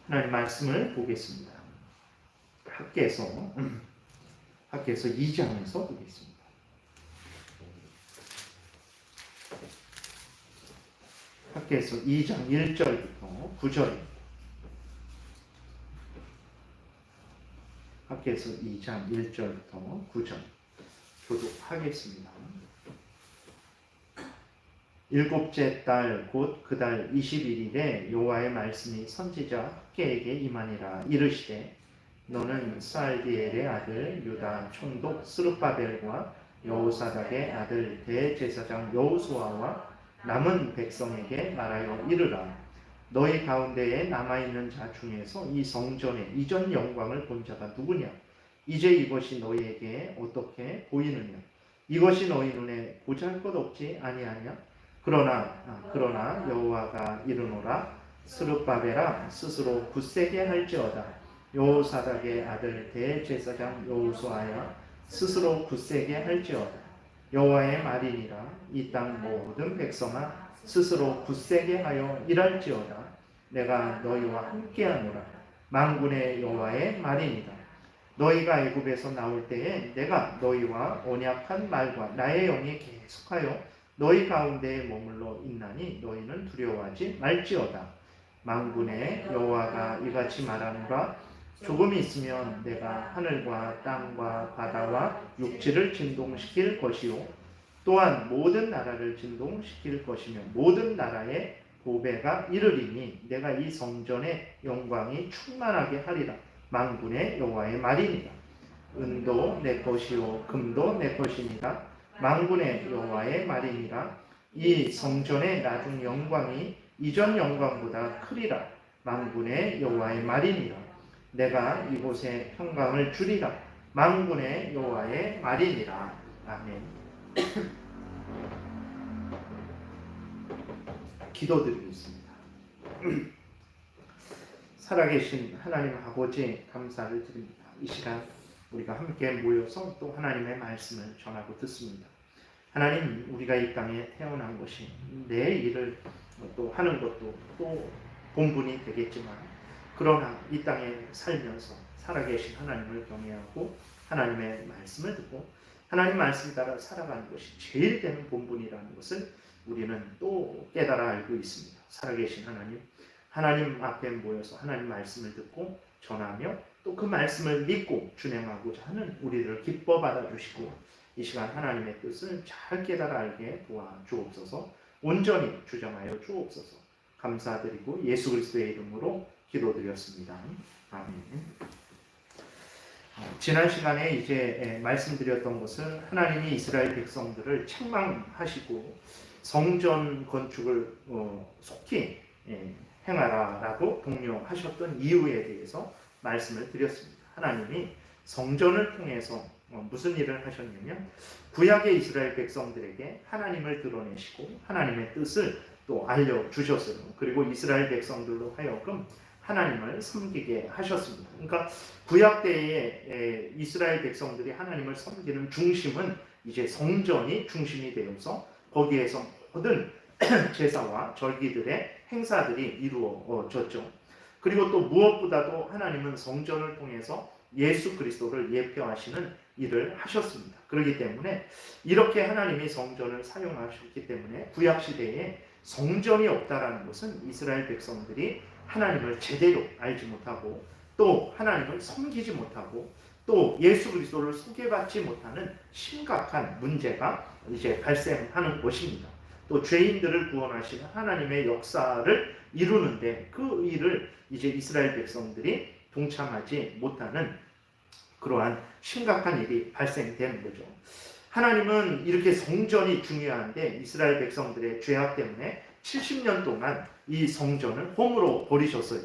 하나님 말씀을 보겠습니다. 학개서 2장에서 보겠습니다. 학개서 2장 1절부터 9절. 학개서 2장 1절부터 9절 교독하겠습니다. 일곱째 달 곧 그 달 21일에 여호와의 말씀이 선지자 학개에게 임하니라. 이르시되 너는 스알디엘의 아들 유다 총독 스룹바벨과 여호사닥의 아들 대제사장 여호수아와 남은 백성에게 말하여 이르라. 너희 가운데에 남아있는 자 중에서 이 성전의 이전 영광을 본 자가 누구냐? 이제 이것이 너희에게 어떻게 보이느냐? 이것이 너희 눈에 보잘것없지 아니하냐? 그러나 여호와가 이르노라. 스룹바벨아 스스로 굳세게 할지어다. 여호사닥의 아들 대제사장 여호수아야 스스로 굳세게 할지어다. 여호와의 말이니라. 이 땅 모든 백성아 스스로 굳세게 하여 일할지어다. 내가 너희와 함께하노라. 만군의 여호와의 말이니라. 너희가 애굽에서 나올 때에 내가 너희와 언약한 말과 나의 영이 계속하여 너희 가운데에 머물러 있나니 너희는 두려워하지 말지어다. 만군의 여호와가 이같이 말하노라. 조금 있으면 내가 하늘과 땅과 바다와 육지를 진동시킬 것이요 또한 모든 나라를 진동시킬 것이며 모든 나라의 보배가 이르리니 내가 이 성전의 영광이 충만하게 하리라. 만군의 여호와의 말이니라. 은도 내 것이요 금도 내 것이니라. 만군의 여호와의 말이니라. 이 성전의 나중 영광이 이전 영광보다 크리라. 만군의 여호와의 말이니라. 내가 이곳에 평강을 주리라. 만군의 여호와의 말이니라. 아멘. 기도드리겠습니다. 살아계신 하나님 아버지 감사를 드립니다. 이 시간 우리가 함께 모여서 또 하나님의 말씀을 전하고 듣습니다. 하나님, 우리가 이 땅에 태어난 것이 내 일을 또 하는 것도 또 본분이 되겠지만, 그러나 이 땅에 살면서 살아계신 하나님을 경외하고 하나님의 말씀을 듣고 하나님 말씀 따라 살아가는 것이 제일 되는 본분이라는 것을 우리는 또 깨달아 알고 있습니다. 살아계신 하나님 앞에 모여서 하나님 말씀을 듣고 전하며 또 그 말씀을 믿고 준행하고자 하는 우리를 기뻐 받아주시고 이 시간 하나님의 뜻을 잘 깨달아 알게 도와주옵소서. 온전히 주장하여 주옵소서. 감사드리고 예수 그리스도의 이름으로 기도드렸습니다. 아멘. 지난 시간에 이제 말씀드렸던 것은 하나님이 이스라엘 백성들을 책망하시고 성전 건축을 속히 행하라라고 독려하셨던 이유에 대해서 말씀을 드렸습니다. 하나님이 성전을 통해서 무슨 일을 하셨냐면 구약의 이스라엘 백성들에게 하나님을 드러내시고 하나님의 뜻을 또 알려주셨어요. 그리고 이스라엘 백성들로 하여금 하나님을 섬기게 하셨습니다. 그러니까 구약 때에 이스라엘 백성들이 하나님을 섬기는 중심은 이제 성전이 중심이 되어서 거기에서 모든 제사와 절기들의 행사들이 이루어졌죠. 그리고 또 무엇보다도 하나님은 성전을 통해서 예수 그리스도를 예표하시는 일을 하셨습니다. 그렇기 때문에 이렇게 하나님이 성전을 사용하셨기 때문에 구약 시대에 성전이 없다라는 것은 이스라엘 백성들이 하나님을 제대로 알지 못하고 또 하나님을 섬기지 못하고 또 예수 그리스도를 소개받지 못하는 심각한 문제가 이제 발생하는 것입니다. 또 죄인들을 구원하시는 하나님의 역사를 이루는데 그 일을 이제 이스라엘 백성들이 동참하지 못하는 그러한 심각한 일이 발생되는 거죠. 하나님은 이렇게 성전이 중요한데 이스라엘 백성들의 죄악 때문에 70년 동안 이 성전을 홈으로 버리셨어요.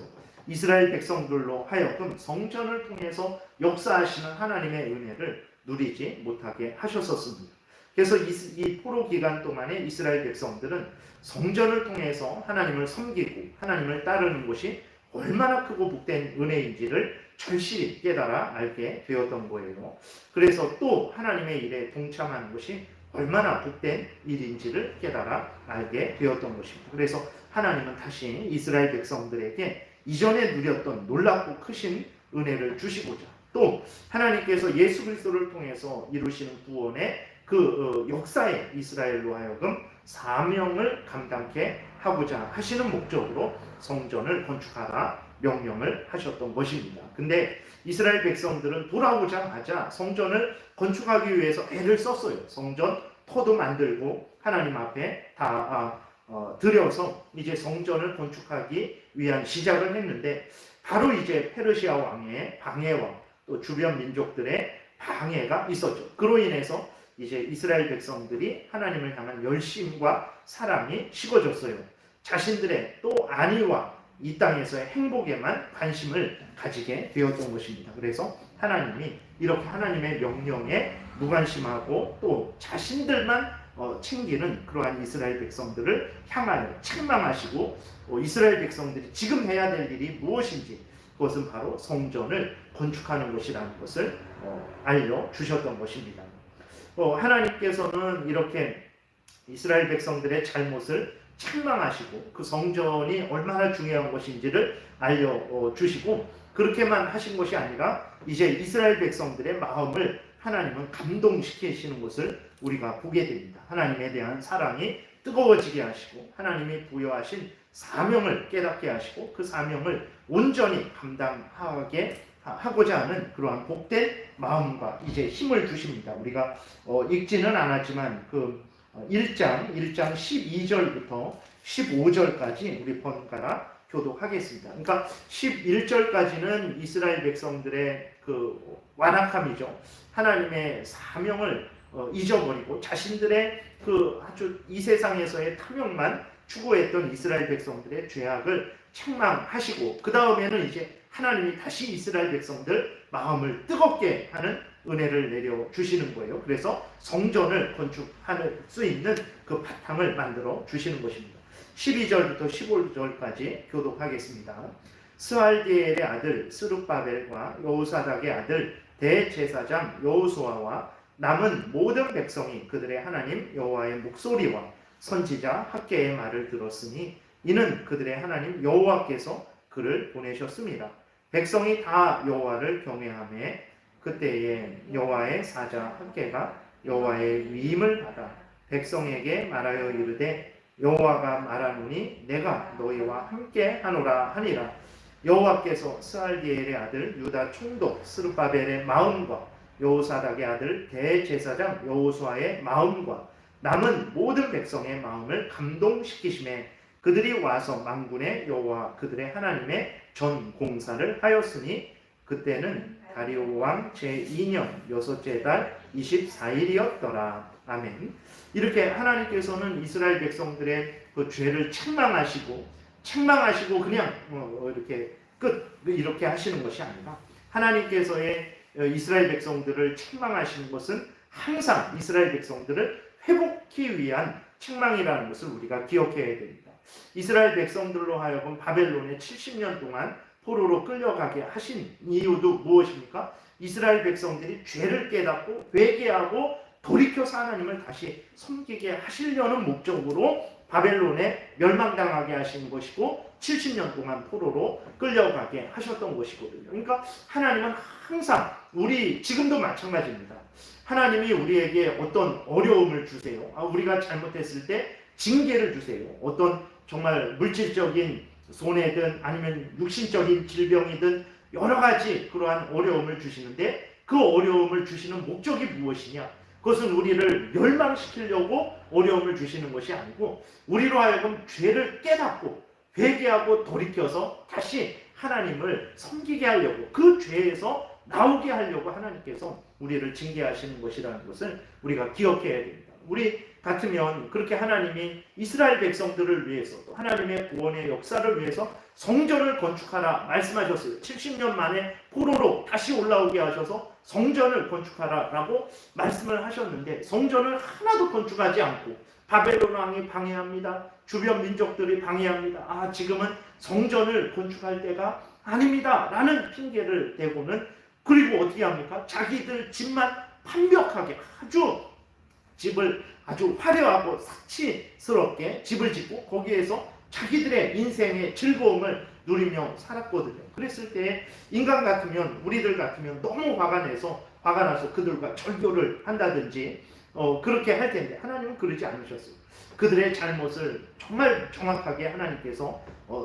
이스라엘 백성들로 하여금 성전을 통해서 역사하시는 하나님의 은혜를 누리지 못하게 하셨었습니다. 그래서 이 포로 기간 동안에 이스라엘 백성들은 성전을 통해서 하나님을 섬기고 하나님을 따르는 것이 얼마나 크고 복된 은혜인지를 절실히 깨달아 알게 되었던 거예요. 그래서 또 하나님의 일에 동참하는 것이 얼마나 복된 일인지를 깨달아 알게 되었던 것입니다. 그래서 하나님은 다시 이스라엘 백성들에게 이전에 누렸던 놀랍고 크신 은혜를 주시고자, 또 하나님께서 예수 그리스도를 통해서 이루시는 구원의 그 역사에 이스라엘로 하여금 사명을 감당케 하고자 하시는 목적으로 성전을 건축하라 명령을 하셨던 것입니다. 근데 이스라엘 백성들은 돌아오자마자 성전을 건축하기 위해서 애를 썼어요. 성전 터도 만들고 하나님 앞에 다 들여서 이제 성전을 건축하기 위한 시작을 했는데, 바로 이제 페르시아 왕의 방해와 또 주변 민족들의 방해가 있었죠. 그로 인해서 이제 이스라엘 백성들이 하나님을 향한 열심과 사랑이 식어졌어요. 자신들의 또 안위와 이 땅에서의 행복에만 관심을 가지게 되었던 것입니다. 그래서 하나님이 이렇게 하나님의 명령에 무관심하고 또 자신들만 챙기는 그러한 이스라엘 백성들을 향하여 책망하시고, 이스라엘 백성들이 지금 해야 될 일이 무엇인지, 그것은 바로 성전을 건축하는 것이라는 것을 알려주셨던 것입니다. 하나님께서는 이렇게 이스라엘 백성들의 잘못을 책망하시고 그 성전이 얼마나 중요한 것인지를 알려주시고, 그렇게만 하신 것이 아니라 이제 이스라엘 백성들의 마음을 하나님은 감동시키시는 것을 우리가 보게 됩니다. 하나님에 대한 사랑이 뜨거워지게 하시고 하나님이 부여하신 사명을 깨닫게 하시고 그 사명을 온전히 감당하게 하고자 하는 그러한 복된 마음과 이제 힘을 주십니다. 우리가 읽지는 않았지만 그 1장 12절부터 15절까지 우리 번갈아 교독하겠습니다. 그러니까 11절까지는 이스라엘 백성들의 그 완악함이죠. 하나님의 사명을 잊어버리고 자신들의 그 아주 이 세상에서의 탐욕만 추구했던 이스라엘 백성들의 죄악을 책망하시고, 그 다음에는 이제 하나님이 다시 이스라엘 백성들 마음을 뜨겁게 하는 은혜를 내려주시는 거예요. 그래서 성전을 건축할 수 있는 그 바탕을 만들어 주시는 것입니다. 12절부터 15절까지 교독하겠습니다. 스알디엘의 아들 스룹바벨과 여호사닥의 아들 대제사장 여호수아와 남은 모든 백성이 그들의 하나님 여호와의 목소리와 선지자 학개의 말을 들었으니 이는 그들의 하나님 여호와께서 그를 보내셨습니다. 백성이 다 여호와를 경외하며 그때에 여호와의 사자 학개가 여호와의 위임을 받아 백성에게 말하여 이르되 여호와가 말하노니 내가 너희와 함께 하노라 하니라. 여호와께서 스알디엘의 아들 유다 총독 스룹바벨의 마음과 여호사닥의 아들 대제사장 여호수아의 마음과 남은 모든 백성의 마음을 감동시키심에 그들이 와서 만군의 여호와 그들의 하나님의 전 공사를 하였으니 그때는 다리오 왕 제2년 여섯째 달 24일이었더라. 아멘. 이렇게 하나님께서는 이스라엘 백성들의 그 죄를 책망하시고 그냥 이렇게 이렇게 하시는 것이 아니라, 하나님께서의 이스라엘 백성들을 책망하시는 것은 항상 이스라엘 백성들을 회복하기 위한 책망이라는 것을 우리가 기억해야 됩니다. 이스라엘 백성들로 하여금 바벨론에 70년 동안 포로로 끌려가게 하신 이유도 무엇입니까? 이스라엘 백성들이 죄를 깨닫고 회개하고 돌이켜서 하나님을 다시 섬기게 하시려는 목적으로 바벨론에 멸망당하게 하신 것이고 70년 동안 포로로 끌려가게 하셨던 것이거든요. 그러니까 하나님은 항상 지금도 마찬가지입니다. 하나님이 우리에게 어떤 어려움을 주세요. 우리가 잘못했을 때 징계를 주세요. 어떤 정말 물질적인 손해든 아니면 육신적인 질병이든 여러 가지 그러한 어려움을 주시는데, 그 어려움을 주시는 목적이 무엇이냐? 그것은 우리를 멸망시키려고 어려움을 주시는 것이 아니고 우리로 하여금 죄를 깨닫고 회개하고 돌이켜서 다시 하나님을 섬기게 하려고, 그 죄에서 나오게 하려고 하나님께서 우리를 징계하시는 것이라는 것을 우리가 기억해야 됩니다. 우리 같으면 그렇게 하나님이 이스라엘 백성들을 위해서 또 하나님의 구원의 역사를 위해서 성전을 건축하라 말씀하셨어요. 70년 만에 포로로 다시 올라오게 하셔서 성전을 건축하라라고 말씀을 하셨는데, 성전을 하나도 건축하지 않고 바벨론 왕이 방해합니다. 주변 민족들이 방해합니다. 지금은 성전을 건축할 때가 아닙니다 라는 핑계를 대고는, 그리고 어떻게 합니까? 자기들 집만 완벽하게 집을 아주 화려하고 사치스럽게 집을 짓고 거기에서 자기들의 인생의 즐거움을 누리며 살았거든요. 그랬을 때 인간 같으면, 우리들 같으면 너무 화가 나서 그들과 절교를 한다든지 그렇게 할 텐데 하나님은 그러지 않으셨어요. 그들의 잘못을 정말 정확하게 하나님께서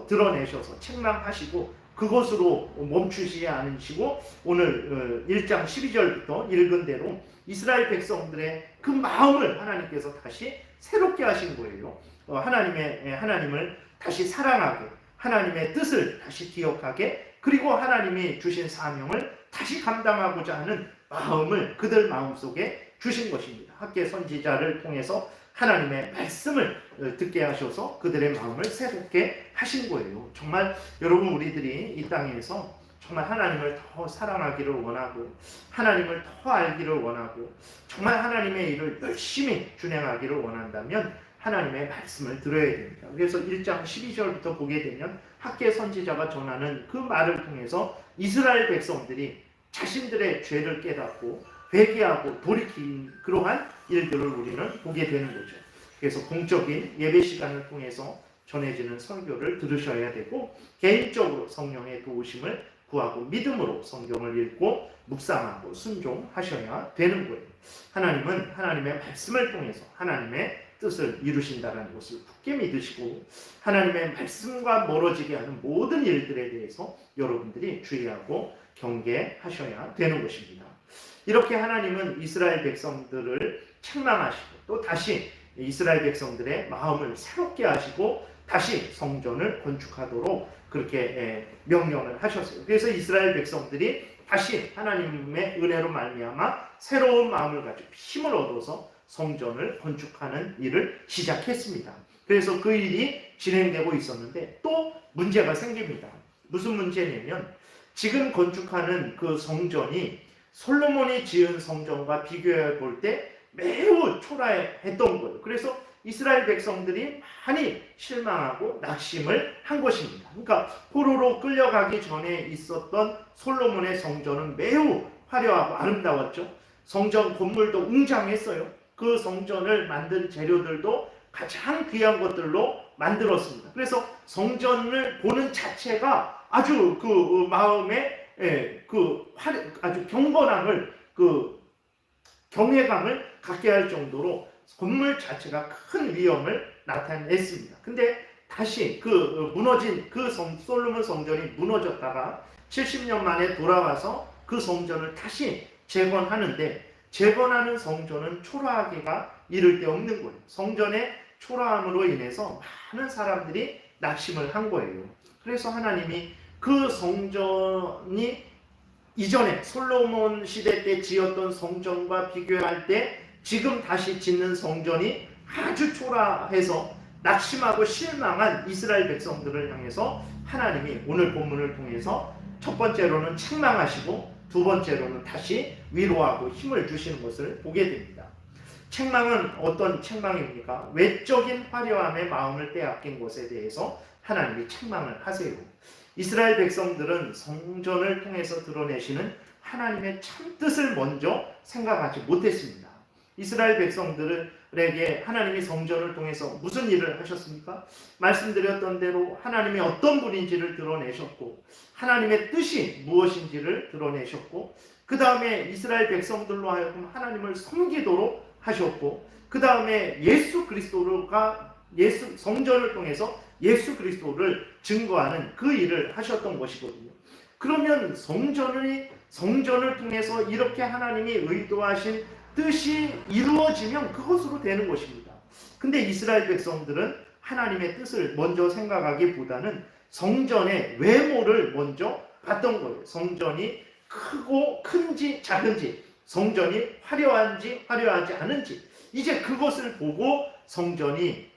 드러내셔서 책망하시고 그것으로 멈추시지 않으시고 오늘 1장 12절부터 읽은 대로 이스라엘 백성들의 그 마음을 하나님께서 다시 새롭게 하신 거예요. 하나님을 다시 사랑하게, 하나님의 뜻을 다시 기억하게, 그리고 하나님이 주신 사명을 다시 감당하고자 하는 마음을 그들 마음속에 주신 것입니다. 학개 선지자를 통해서 하나님의 말씀을 듣게 하셔서 그들의 마음을 새롭게 하신 거예요. 정말 여러분, 우리들이 이 땅에서 정말 하나님을 더 사랑하기를 원하고 하나님을 더 알기를 원하고 정말 하나님의 일을 열심히 준행하기를 원한다면 하나님의 말씀을 들어야 됩니다. 그래서 1장 12절부터 보게 되면 학개 선지자가 전하는 그 말을 통해서 이스라엘 백성들이 자신들의 죄를 깨닫고 회개하고 돌이킨 그러한 일들을 우리는 보게 되는 거죠. 그래서 공적인 예배 시간을 통해서 전해지는 설교를 들으셔야 되고 개인적으로 성령의 도우심을 구하고 믿음으로 성경을 읽고 묵상하고 순종하셔야 되는 거예요. 하나님은 하나님의 말씀을 통해서 하나님의 뜻을 이루신다는 것을 굳게 믿으시고 하나님의 말씀과 멀어지게 하는 모든 일들에 대해서 여러분들이 주의하고 경계하셔야 되는 것입니다. 이렇게 하나님은 이스라엘 백성들을 책망하시고 또 다시 이스라엘 백성들의 마음을 새롭게 하시고 다시 성전을 건축하도록 그렇게 명령을 하셨어요. 그래서 이스라엘 백성들이 다시 하나님의 은혜로 말미암아 새로운 마음을 가지고 힘을 얻어서 성전을 건축하는 일을 시작했습니다. 그래서 그 일이 진행되고 있었는데 또 문제가 생깁니다. 무슨 문제냐면 지금 건축하는 그 성전이 솔로몬이 지은 성전과 비교해 볼 때 매우 초라했던 거예요. 그래서 이스라엘 백성들이 많이 실망하고 낙심을 한 것입니다. 그러니까 포로로 끌려가기 전에 있었던 솔로몬의 성전은 매우 화려하고 아름다웠죠. 성전 건물도 웅장했어요. 그 성전을 만든 재료들도 가장 귀한 것들로 만들었습니다. 그래서 성전을 보는 자체가 아주 그 마음에 아주 경건함을 경외감을 갖게 할 정도로 건물 자체가 큰 위엄을 나타냈습니다. 근데 다시 무너진 솔로몬 성전이 무너졌다가 70년 만에 돌아와서 그 성전을 다시 재건하는데 재건하는 성전은 초라하기가 이를 데 없는 거예요. 성전의 초라함으로 인해서 많은 사람들이 낙심을 한 거예요. 그래서 하나님이 그 성전이 이전에 솔로몬 시대 때 지었던 성전과 비교할 때 지금 다시 짓는 성전이 아주 초라해서 낙심하고 실망한 이스라엘 백성들을 향해서 하나님이 오늘 본문을 통해서 첫 번째로는 책망하시고 두 번째로는 다시 위로하고 힘을 주시는 것을 보게 됩니다. 책망은 어떤 책망입니까? 외적인 화려함에 마음을 빼앗긴 것에 대해서 하나님이 책망을 하세요. 이스라엘 백성들은 성전을 통해서 드러내시는 하나님의 참 뜻을 먼저 생각하지 못했습니다. 이스라엘 백성들에게 하나님이 성전을 통해서 무슨 일을 하셨습니까? 말씀드렸던 대로 하나님이 어떤 분인지를 드러내셨고 하나님의 뜻이 무엇인지를 드러내셨고 그 다음에 이스라엘 백성들로 하여금 하나님을 섬기도록 하셨고 그 다음에 성전을 통해서 예수 그리스도를 증거하는 그 일을 하셨던 것이거든요. 그러면 성전을 통해서 이렇게 하나님이 의도하신 뜻이 이루어지면 그것으로 되는 것입니다. 근데 이스라엘 백성들은 하나님의 뜻을 먼저 생각하기보다는 성전의 외모를 먼저 봤던 거예요. 성전이 큰지 작은지, 성전이 화려한지 화려하지 않은지, 이제 그것을 보고 성전이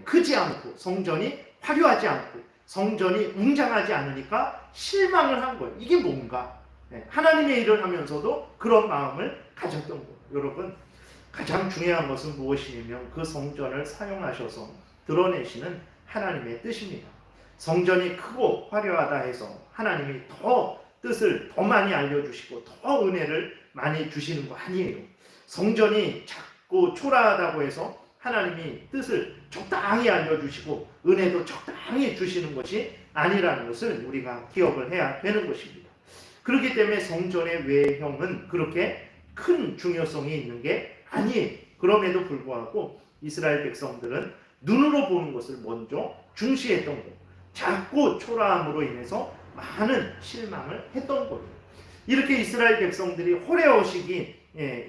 크지 않고 성전이 화려하지 않고 성전이 웅장하지 않으니까 실망을 한 거예요. 이게 뭔가? 하나님의 일을 하면서도 그런 마음을 가졌던 거예요. 여러분, 가장 중요한 것은 무엇이냐면 그 성전을 사용하셔서 드러내시는 하나님의 뜻입니다. 성전이 크고 화려하다 해서 하나님이 뜻을 더 많이 알려주시고 더 은혜를 많이 주시는 거 아니에요. 성전이 작고 초라하다고 해서 하나님이 뜻을 적당히 알려주시고 은혜도 적당히 주시는 것이 아니라는 것을 우리가 기억을 해야 되는 것입니다. 그렇기 때문에 성전의 외형은 그렇게 큰 중요성이 있는 게 아니에요. 그럼에도 불구하고 이스라엘 백성들은 눈으로 보는 것을 먼저 중시했던 것, 작고 초라함으로 인해서 많은 실망을 했던 거예요. 이렇게 이스라엘 백성들이 호레어식이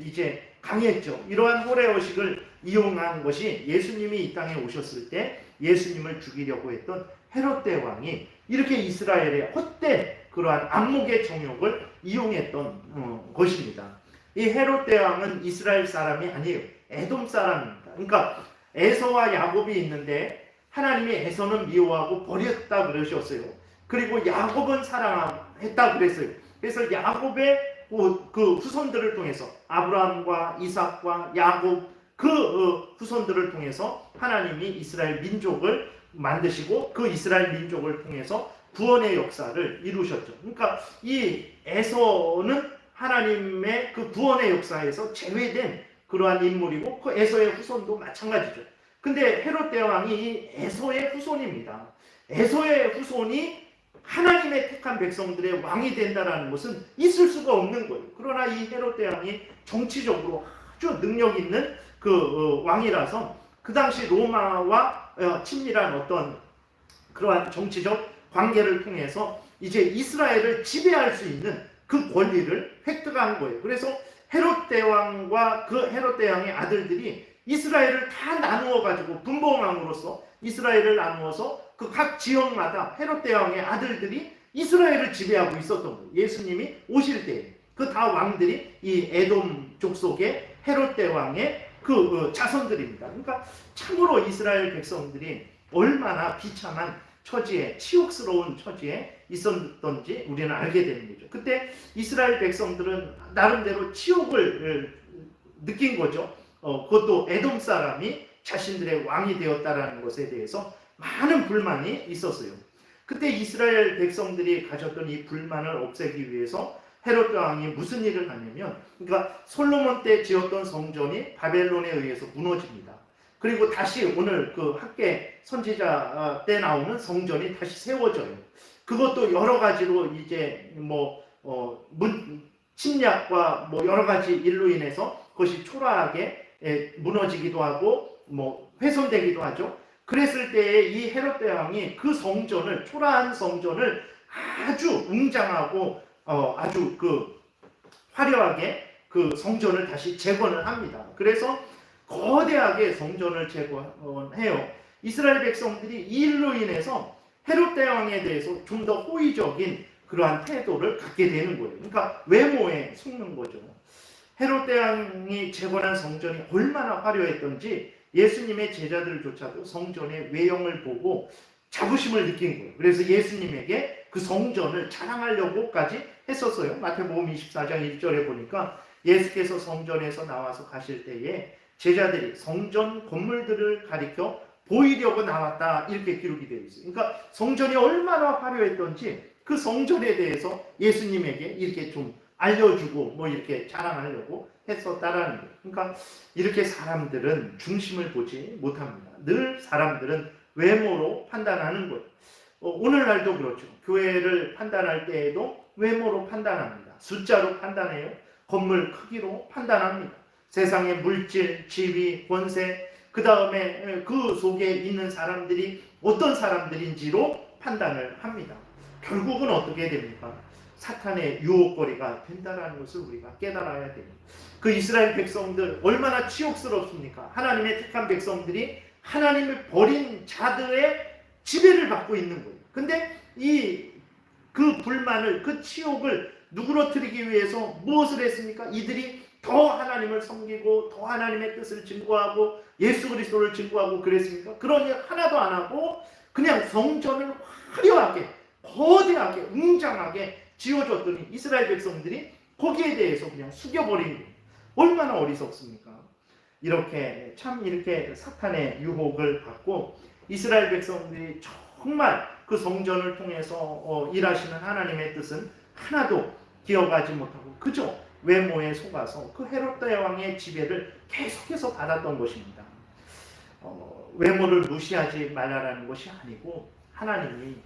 이제 강했죠. 이러한 호레어식을 이용한 것이 예수님이 이 땅에 오셨을 때 예수님을 죽이려고 했던 헤롯 대왕이 이렇게 이스라엘의 헛된 그러한 안목의 정욕을 이용했던 것입니다. 이 헤롯 대왕은 이스라엘 사람이 아니에요. 에돔 사람입니다. 그러니까 에서와 야곱이 있는데 하나님이 에서는 미워하고 버렸다 그러셨어요. 그리고 야곱은 사랑했다 그랬어요. 그래서 야곱의 그 후손들을 통해서 아브라함과 이삭과 야곱 그 후손들을 통해서 하나님이 이스라엘 민족을 만드시고 그 이스라엘 민족을 통해서 구원의 역사를 이루셨죠. 그러니까 이 에서는 하나님의 그 구원의 역사에서 제외된 그러한 인물이고 그 에서의 후손도 마찬가지죠. 근데 헤롯 대왕이 이 에서의 후손입니다. 에서의 후손이 하나님의 택한 백성들의 왕이 된다는 것은 있을 수가 없는 거예요. 그러나 이 헤롯 대왕이 정치적으로 아주 능력 있는 그 왕이라서 그 당시 로마와 친밀한 어떤 그러한 정치적 관계를 통해서 이제 이스라엘을 지배할 수 있는 그 권리를 획득한 거예요. 그래서 헤롯 대왕과 그 헤롯 대왕의 아들들이 이스라엘을 다 나누어 가지고 분봉왕으로서 이스라엘을 나누어서 그 각 지역마다 헤롯 대왕의 아들들이 이스라엘을 지배하고 있었던 거예요. 예수님이 오실 때 그 다 왕들이 이 에돔 족속의 헤롯 대왕의 그 자손들입니다. 그러니까 참으로 이스라엘 백성들이 얼마나 비참한 처지에, 치욕스러운 처지에 있었던지 우리는 알게 되는 거죠. 그때 이스라엘 백성들은 나름대로 치욕을 느낀 거죠. 그것도 에돔 사람이 자신들의 왕이 되었다라는 것에 대해서 많은 불만이 있었어요. 그때 이스라엘 백성들이 가졌던 이 불만을 없애기 위해서 헤롯 왕이 무슨 일을 하냐면, 그러니까 솔로몬 때 지었던 성전이 바벨론에 의해서 무너집니다. 그리고 다시 오늘 그 학계 선지자 때 나오는 성전이 다시 세워져요. 그것도 여러 가지로 이제 침략과 여러 가지 일로 인해서 그것이 초라하게 무너지기도 하고 훼손되기도 하죠. 그랬을 때에 이 헤롯 대왕이 그 성전을, 초라한 성전을 아주 웅장하고 아주 그 화려하게 그 성전을 다시 재건을 합니다. 그래서 거대하게 성전을 재건해요. 이스라엘 백성들이 이 일로 인해서 헤롯 대왕에 대해서 좀 더 호의적인 그러한 태도를 갖게 되는 거예요. 그러니까 외모에 속는 거죠. 헤롯 대왕이 재건한 성전이 얼마나 화려했던지 예수님의 제자들조차도 성전의 외형을 보고 자부심을 느낀 거예요. 그래서 예수님에게 그 성전을 자랑하려고까지 했었어요. 마태복음 24장 1절에 보니까 예수께서 성전에서 나와서 가실 때에 제자들이 성전 건물들을 가리켜 보이려고 나왔다, 이렇게 기록이 되어 있어요. 그러니까 성전이 얼마나 화려했던지 그 성전에 대해서 예수님에게 이렇게 좀 알려주고 이렇게 자랑하려고 했었다라는 거예요. 그러니까 이렇게 사람들은 중심을 보지 못합니다. 늘 사람들은 외모로 판단하는 거예요. 오늘날도 그렇죠. 교회를 판단할 때에도 외모로 판단합니다. 숫자로 판단해요. 건물 크기로 판단합니다. 세상의 물질, 지위, 권세, 그 다음에 그 속에 있는 사람들이 어떤 사람들인지로 판단을 합니다. 결국은 어떻게 됩니까? 사탄의 유혹거리가 된다는 것을 우리가 깨달아야 됩니다. 그 이스라엘 백성들 얼마나 치욕스럽습니까? 하나님의 택한 백성들이 하나님을 버린 자들의 지배를 받고 있는 거예요. 근데 그 불만을, 그 치욕을 누그러뜨리기 위해서 무엇을 했습니까? 이들이 더 하나님을 섬기고 더 하나님의 뜻을 증거하고 예수 그리스도를 증거하고 그랬습니까? 그런 일 하나도 안 하고 그냥 성전을 화려하게, 거대하게, 웅장하게 지어줬더니 이스라엘 백성들이 거기에 대해서 그냥 숙여버린 거예요. 얼마나 어리석습니까? 이렇게 사탄의 유혹을 받고 이스라엘 백성들이 정말 그 성전을 통해서 일하시는 하나님의 뜻은 하나도 기억하지 못하고 그저 외모에 속아서 그 헤롯 대왕의 지배를 계속해서 받았던 것입니다. 외모를 무시하지 말라라는 것이 아니고 하나님이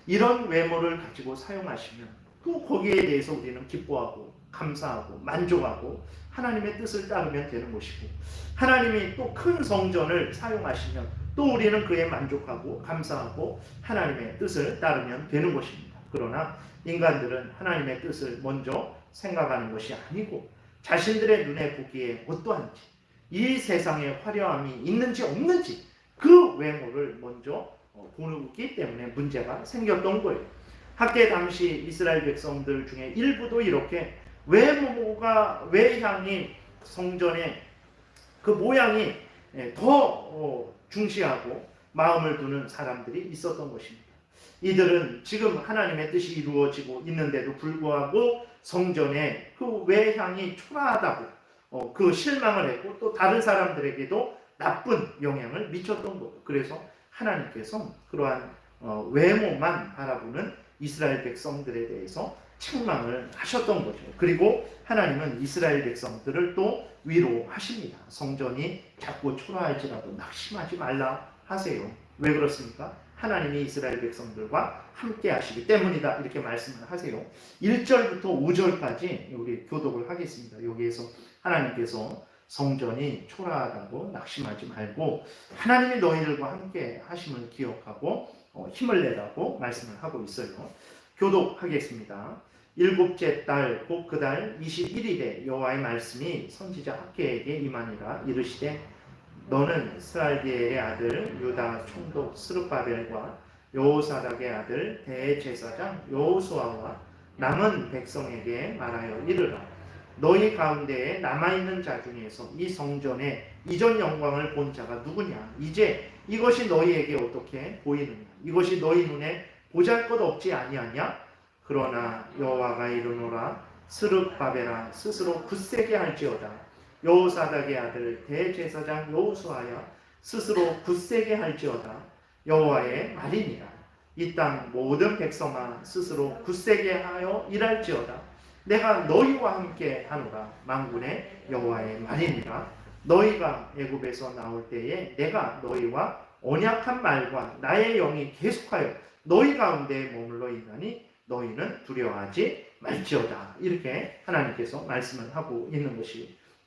이런 외모를 가지고 사용하시면 또 거기에 대해서 우리는 기뻐하고 감사하고 만족하고 하나님의 뜻을 따르면 되는 것이고, 하나님이 또 큰 성전을 사용하시면 또 우리는 그에 만족하고 감사하고 하나님의 뜻을 따르면 되는 것입니다. 그러나 인간들은 하나님의 뜻을 먼저 생각하는 것이 아니고 자신들의 눈에 보기에 어떠한지, 이 세상에 화려함이 있는지 없는지 그 외모를 먼저 보기 때문에 문제가 생겼던 거예요. 학대 당시 이스라엘 백성들 중에 일부도 이렇게 외향이 성전의 그 모양이 더 중시하고 마음을 두는 사람들이 있었던 것입니다. 이들은 지금 하나님의 뜻이 이루어지고 있는데도 불구하고 성전의 그 외향이 초라하다고 그 실망을 했고, 또 다른 사람들에게도 나쁜 영향을 미쳤던 거예요. 그래서 하나님께서 그러한 외모만 바라보는 이스라엘 백성들에 대해서 책망을 하셨던 거죠. 그리고 하나님은 이스라엘 백성들을 또 위로하십니다. 성전이 자꾸 초라할지라도 낙심하지 말라 하세요. 왜 그렇습니까? 하나님이 이스라엘 백성들과 함께 하시기 때문이다, 이렇게 말씀을 하세요. 1절부터 5절까지 우리 교독을 하겠습니다. 여기에서 하나님께서 성전이 초라하다고 낙심하지 말고 하나님이 너희들과 함께 하심을 기억하고 힘을 내라고 말씀을 하고 있어요. 교독하겠습니다. 7째 달 곧 그 달 21일에 여호와의 말씀이 선지자 학개에게 임하니라. 이르시되 너는 스알디엘의 아들 유다 총독 스룹바벨과 여호사닥의 아들 대제사장 여호수아와 남은 백성에게 말하여 이르라. 너희 가운데에 남아있는 자 중에서 이 성전의 이전 영광을 본 자가 누구냐? 이제 이것이 너희에게 어떻게 보이느냐? 이것이 너희 눈에 보잘것없지 아니하냐? 그러나 여호와가 이르노라. 스룹바벨아 스스로 굳세게 할지어다. 여호사닥의 아들 대제사장 여호수아야 스스로 굳세게 할지어다. 여호와의 말이니라. 이 땅 모든 백성아 스스로 굳세게 하여 일할지어다. 내가 너희와 함께 하노라. 만군의 여호와의 말이니라. 너희가 애굽에서 나올 때에 내가 너희와 언약한 말과 나의 영이 계속하여 너희 가운데 머물러 있나니 너희는 두려워하지 말지어다. 이렇게 하나님께서 말씀을 하고 있는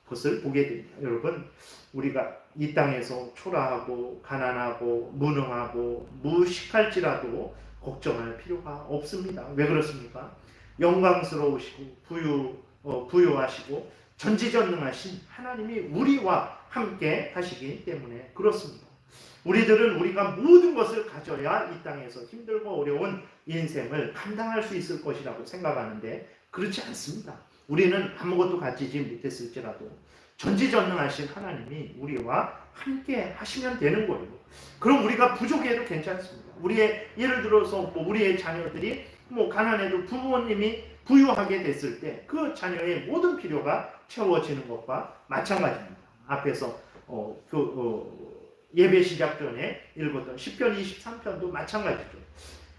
것을 보게 됩니다. 여러분, 우리가 이 땅에서 초라하고 가난하고 무능하고 무식할지라도 걱정할 필요가 없습니다. 왜 그렇습니까? 영광스러우시고 부유하시고 전지전능하신 하나님이 우리와 함께 하시기 때문에 그렇습니다. 우리들은 우리가 모든 것을 가져야 이 땅에서 힘들고 어려운 인생을 감당할 수 있을 것이라고 생각하는데 그렇지 않습니다. 우리는 아무것도 가지지 못했을지라도 전지전능하신 하나님이 우리와 함께 하시면 되는 거예요. 그럼 우리가 부족해도 괜찮습니다. 예를 들어서 우리의 자녀들이 가난해도 부모님이 부유하게 됐을 때 그 자녀의 모든 필요가 채워지는 것과 마찬가지입니다. 앞에서 예배 시작 전에 읽었던 시편 23편도 마찬가지죠.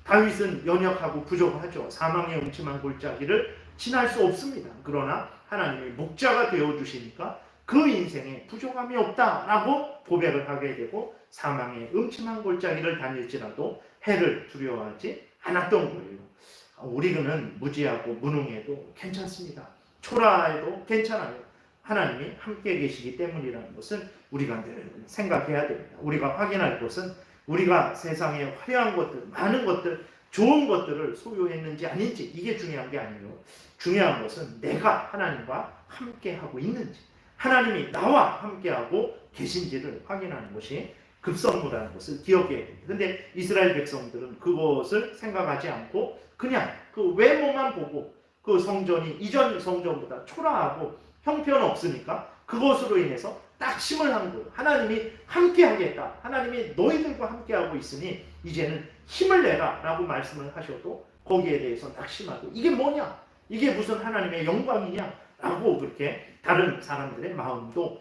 다윗은 연약하고 부족하죠. 사망의 음침한 골짜기를 지날 수 없습니다. 그러나 하나님이 목자가 되어주시니까 그 인생에 부족함이 없다라고 고백을 하게 되고 사망의 음침한 골짜기를 다닐지라도 해를 두려워하지 않았던 거예요. 우리는 무지하고 무능해도 괜찮습니다. 초라해도 괜찮아요. 하나님이 함께 계시기 때문이라는 것은 우리가 늘 생각해야 됩니다. 우리가 확인할 것은 우리가 세상에 화려한 것들, 많은 것들, 좋은 것들을 소유했는지 아닌지, 이게 중요한 게 아니에요. 중요한 것은 내가 하나님과 함께하고 있는지, 하나님이 나와 함께하고 계신지를 확인하는 것이 급선무라는 것을 기억해야 됩니다. 그런데 이스라엘 백성들은 그것을 생각하지 않고 그냥 그 외모만 보고 그 성전이 이전 성전보다 초라하고 형편없으니까 그것으로 인해서 낙심을 한 거예요. 하나님이 함께하겠다. 하나님이 너희들과 함께하고 있으니 이제는 힘을 내라 라고 말씀을 하셔도 거기에 대해서 낙심하고 이게 뭐냐? 이게 무슨 하나님의 영광이냐? 라고 그렇게 다른 사람들의 마음도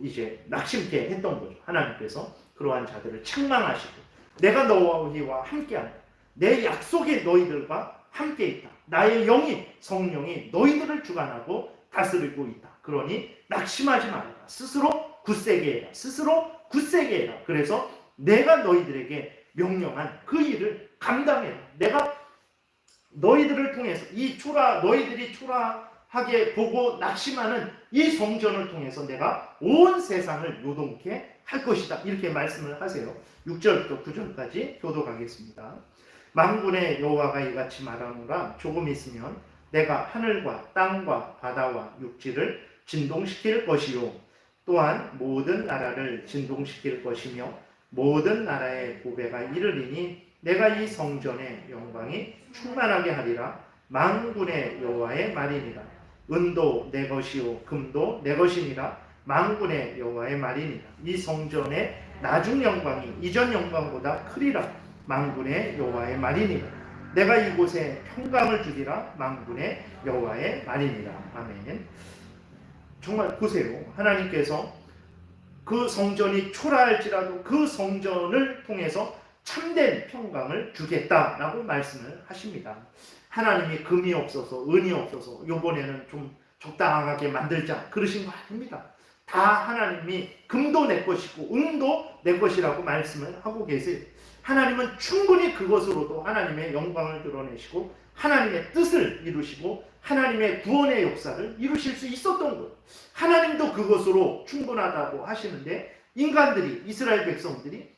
이제 낙심케 했던 거죠. 하나님께서 그러한 자들을 책망하시고 내가 너희와 함께한다. 내 약속이 너희들과 함께 있다. 나의 영이 성령이 너희들을 주관하고 다스리고 있다. 그러니 낙심하지 말아라. 스스로 굳세게 해라. 스스로 굳세게 해라. 그래서 내가 너희들에게 명령한 그 일을 감당해라. 내가 너희들을 통해서 너희들이 초라하게 보고 낙심하는 이 성전을 통해서 내가 온 세상을 요동케 할 것이다. 이렇게 말씀을 하세요. 6절부터 9절까지 교독하겠습니다. 만군의 여호와가 이같이 말하노라. 조금 있으면 내가 하늘과 땅과 바다와 육지를 진동시킬 것이요 또한 모든 나라를 진동시킬 것이며 모든 나라의 보배가 이르리니 내가 이 성전의 영광이 충만하게 하리라. 만군의 여호와의 말이니라. 은도 내 것이요 금도 내 것이니라. 만군의 여호와의 말이니라. 이 성전의 나중 영광이 이전 영광보다 크리라. 만군의 여호와의 말이니라. 내가 이곳에 평강을 주리라. 만군의 여호와의 말이니라. 아멘. 정말 보세요. 하나님께서 그 성전이 초라할지라도 그 성전을 통해서 참된 평강을 주겠다라고 말씀을 하십니다. 하나님이 금이 없어서 은이 없어서 이번에는 좀 적당하게 만들자 그러신 거 아닙니다. 다 하나님이 금도 내 것이고 은도 내 것이라고 말씀을 하고 계세요. 하나님은 충분히 그것으로도 하나님의 영광을 드러내시고 하나님의 뜻을 이루시고 하나님의 구원의 역사를 이루실 수 있었던 거예요. 하나님도 그것으로 충분하다고 하시는데 인간들이 이스라엘 백성들이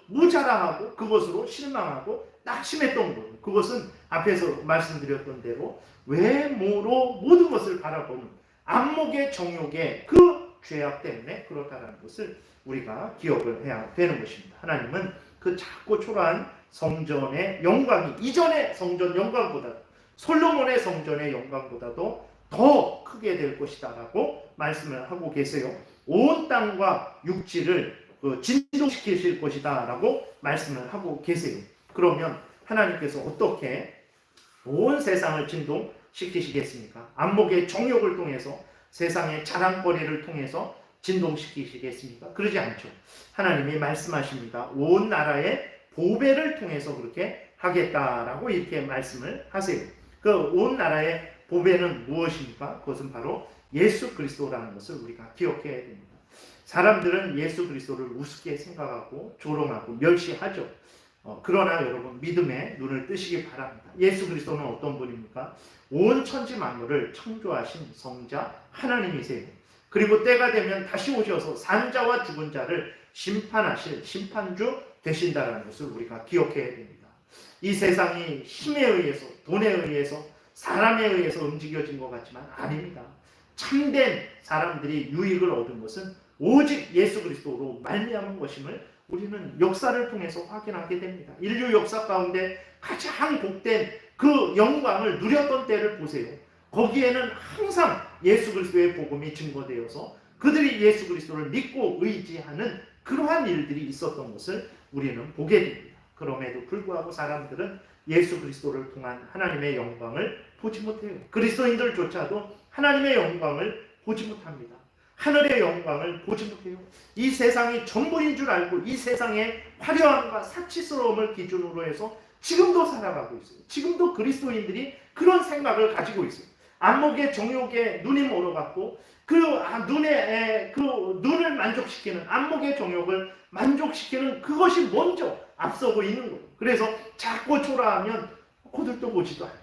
모자라하고 그것으로 실망하고 낙심했던 거예요. 그것은 앞에서 말씀드렸던 대로 외모로 모든 것을 바라보는 안목의 정욕의 그 죄악 때문에 그렇다는 것을 우리가 기억을 해야 되는 것입니다. 하나님은 그 작고 초라한 성전의 영광이 이전의 성전 영광보다 솔로몬의 성전의 영광보다도 더 크게 될 것이다 라고 말씀을 하고 계세요. 온 땅과 육지를 진동시키실 것이다 라고 말씀을 하고 계세요. 그러면 하나님께서 어떻게 온 세상을 진동시키시겠습니까? 안목의 정욕을 통해서 세상의 자랑거리를 통해서 진동시키시겠습니까? 그러지 않죠. 하나님이 말씀하십니다. 온 나라의 보배를 통해서 그렇게 하겠다라고 이렇게 말씀을 하세요. 그 온 나라의 보배는 무엇입니까? 그것은 바로 예수 그리스도라는 것을 우리가 기억해야 됩니다. 사람들은 예수 그리스도를 우습게 생각하고 조롱하고 멸시하죠. 그러나 여러분 믿음의 눈을 뜨시기 바랍니다. 예수 그리스도는 어떤 분입니까? 온 천지 만물을 창조하신 성자 하나님이세요. 그리고 때가 되면 다시 오셔서 산자와 죽은 자를 심판하실 심판주 되신다는 것을 우리가 기억해야 됩니다. 이 세상이 힘에 의해서 돈에 의해서 사람에 의해서 움직여진 것 같지만 아닙니다. 참된 사람들이 유익을 얻은 것은 오직 예수 그리스도로 말미암은 것임을 우리는 역사를 통해서 확인하게 됩니다. 인류 역사 가운데 가장 복된 그 영광을 누렸던 때를 보세요. 거기에는 항상 예수 그리스도의 복음이 증거되어서 그들이 예수 그리스도를 믿고 의지하는 그러한 일들이 있었던 것을 우리는 보게 됩니다. 그럼에도 불구하고 사람들은 예수 그리스도를 통한 하나님의 영광을 보지 못해요. 그리스도인들조차도 하나님의 영광을 보지 못합니다. 하늘의 영광을 보지 못해요. 이 세상이 전부인 줄 알고 이 세상의 화려함과 사치스러움을 기준으로 해서 지금도 살아가고 있어요. 지금도 그리스도인들이 그런 생각을 가지고 있어요. 안목의 정욕에 눈이 멀어갔고 눈을 만족시키는 안목의 정욕을 만족시키는 그것이 먼저 앞서고 있는 거예요. 그래서 작고 초라하면 코들도 보지도 않죠.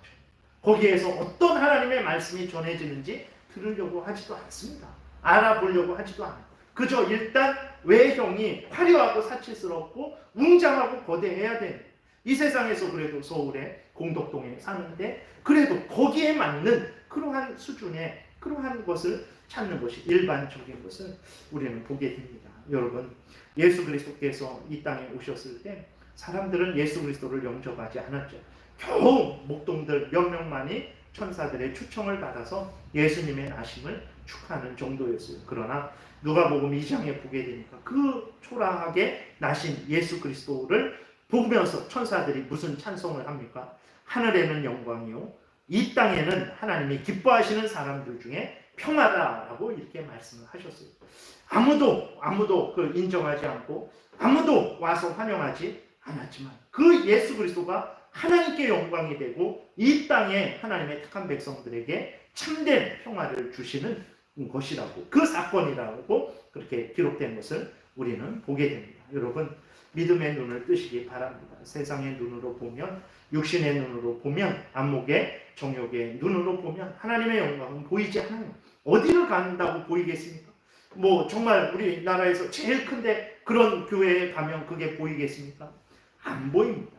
거기에서 어떤 하나님의 말씀이 전해지는지 들으려고 하지도 않습니다. 알아보려고 하지도 않아요. 그저 일단 외형이 화려하고 사치스럽고 웅장하고 거대해야 되는 이 세상에서 그래도 서울의 공덕동에 사는데 그래도 거기에 맞는 그러한 수준의 그러한 것을 찾는 것이 일반적인 것을 우리는 보게 됩니다. 여러분 예수 그리스도께서 이 땅에 오셨을 때 사람들은 예수 그리스도를 영접하지 않았죠. 겨우 목동들 몇 명만이 천사들의 초청을 받아서 예수님의 나심을 축하하는 정도였어요. 그러나 누가복음 2장에 보게 되니까 그 초라하게 나신 예수 그리스도를 보면서 천사들이 무슨 찬송을 합니까? 하늘에는 영광이요 이 땅에는 하나님이 기뻐하시는 사람들 중에 평화다라고 이렇게 말씀을 하셨어요. 아무도 그 인정하지 않고 아무도 와서 환영하지 않았지만 그 예수 그리스도가 하나님께 영광이 되고 이 땅에 하나님의 택한 백성들에게 참된 평화를 주시는 것이라고 그 사건이라고 그렇게 기록된 것을 우리는 보게 됩니다. 여러분 믿음의 눈을 뜨시기 바랍니다. 세상의 눈으로 보면, 육신의 눈으로 보면, 안목의 정욕의 눈으로 보면 하나님의 영광은 보이지 않아요. 어디를 간다고 보이겠습니까? 뭐 정말 우리나라에서 제일 큰데 그런 교회에 가면 그게 보이겠습니까? 안 보입니다.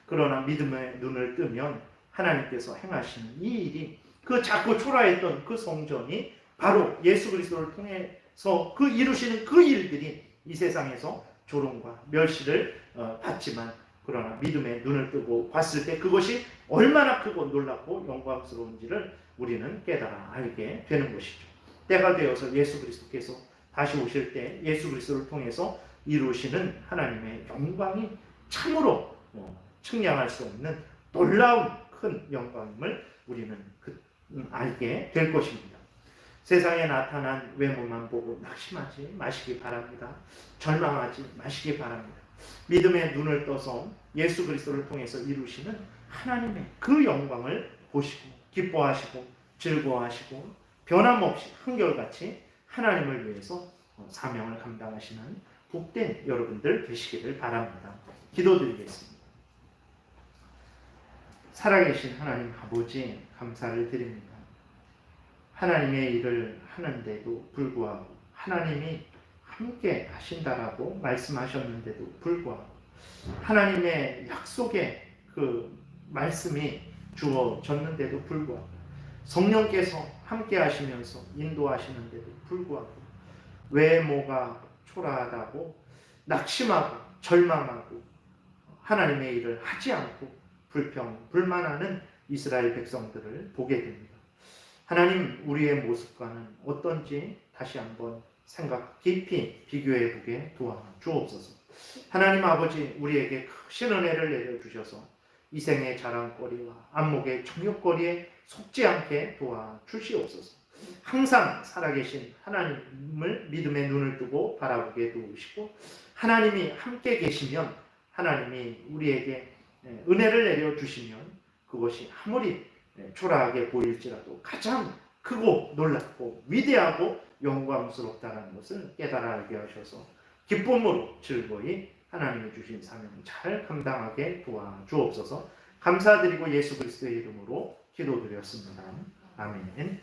그러나 믿음의 눈을 뜨면 하나님께서 행하시는 이 일이, 그 자꾸 초라했던 그 성전이 바로 예수 그리스도를 통해서 그 이루시는 그 일들이 이 세상에서 조롱과 멸시를 받지만, 그러나 믿음의 눈을 뜨고 봤을 때 그것이 얼마나 크고 놀랍고 영광스러운지를 우리는 깨달아 알게 되는 것이죠. 때가 되어서 예수 그리스도께서 다시 오실 때 예수 그리스도를 통해서 이루시는 하나님의 영광이 참으로 측량할 수 없는 놀라운 큰 영광임을 우리는 알게 될 것입니다. 세상에 나타난 외모만 보고 낙심하지 마시기 바랍니다. 절망하지 마시기 바랍니다. 믿음의 눈을 떠서 예수 그리스도를 통해서 이루시는 하나님의 그 영광을 보시고 기뻐하시고 즐거워하시고 변함없이 한결같이 하나님을 위해서 사명을 감당하시는 복된 여러분들 되시기를 바랍니다. 기도드리겠습니다. 살아계신 하나님 아버지, 감사를 드립니다. 하나님의 일을 하는데도 불구하고, 하나님이 함께 하신다라고 말씀하셨는데도 불구하고, 하나님의 약속의 그 말씀이 주어졌는데도 불구하고, 성령께서 함께 하시면서 인도하시는데도 불구하고 외모가 초라하다고 낙심하고 절망하고 하나님의 일을 하지 않고 불평불만하는 이스라엘 백성들을 보게 됩니다. 하나님, 우리의 모습과는 어떤지 다시 한번 생각 깊이 비교해 보게 도와주옵소서. 하나님 아버지, 우리에게 크신 은혜를 내려주셔서 이 생의 자랑거리와 안목의 정욕거리에 속지 않게 도와주시옵소서. 항상 살아계신 하나님을 믿음의 눈을 뜨고 바라보게 도우시고, 하나님이 함께 계시면, 하나님이 우리에게 은혜를 내려주시면 그것이 아무리 초라하게 보일지라도 가장 크고 놀랍고 위대하고 영광스럽다는 것을 깨달아 알게 하셔서 기쁨으로 즐거이 하나님이 주신 사명을 잘 감당하게 도와주옵소서. 감사드리고 예수 그리스도의 이름으로 기도드렸습니다. 아멘.